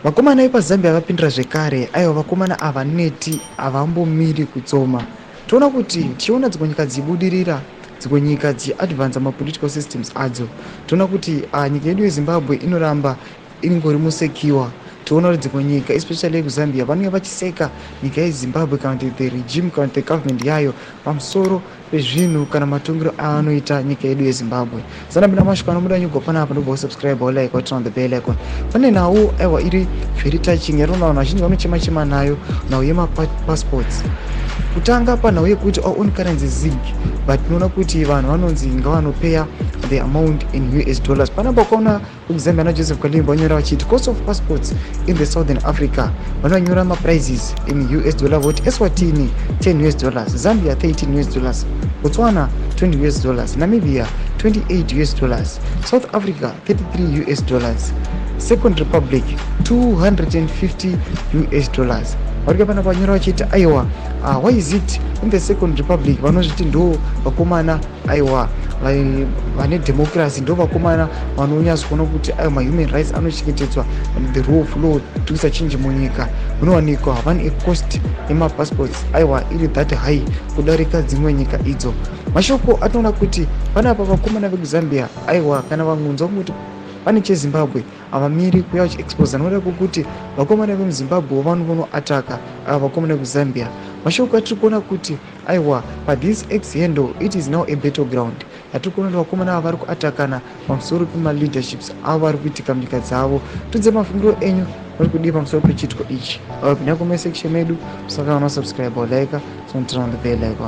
Vakomana vepazambia vapindira zvekare, aiwa vakomana havaneti, havambomiri kutsoma. Toona kuti tichiona dzimwe nyika dzibudirira, dzimwe nyika dziadvanza mapolitical systems adzo, toona kuti nyika yedu yeZimbabwe inoramba ingori musekiwa. Toona kuti dzimwe nyika especially yekuZambia vanenge vachiseka nyika yeZimbabwe kana kuti the regime kana kuti the government yayo pamusoro pezvinhu kana matongero avanoita nyika yedu yeZimbabwe. Zana mashukano muda nyugo panapa ndobva usubscribe or like or turn on the bell icon. Pane nawo aiwa iri very touching yatona vanhu vazhinji vanochema nayo nhau yemapassports. Kutanga panhau yekuti our own currency zig, but tinoona kuti vanhu vanonzi ngavanopeya the amount in US dollars. Panapa ukaona kuZambia na Joseph Kalimba vanyora vachiti cost of passports in the southern Africa, vanonyora maprices in US dollar voti Eswatini 10 US dollars, Zambia 13 US dollars, Botswana 20 US dollars, Namibia 28 US dollars, South Africa 33 US dollars, Second Republic 250 US dollars. Varika panapa vanyora vachiti aiwa why is it in the Second Republic vanozviti ndo vakomana aiwa vane democracy, ndo vakomana vanonyatsokuona kuti aiwa mahuman rights anochengetedzwa and the rule of law tikuisa chinji munyika, munowanikwa havane ecost yemapassports aiwa iri that high kudarika dzimwe nyika idzo. Mashoko atinoona kuti panapa vakomana vekuZambia aiwa kana vamwe kuti pane cheZimbabwe havamiri kuya vachiexposa, noda kuti vakomana vemuZimbabwe vanoataka vakomana vekuzambia. Mashoko atiri kuona kuti aiwa pathis X handle it is now a battleground. Atiri kuona kuti vakomana ava vari kuatakana pamusoro pemaleaderships avo vari kuitika munyika dzavo. Tudze mafungiro enyu vari kudii pamusoro pechitiko ichi. Pinda comment section medu, musaka subscribe or like, so turn on the bell icon.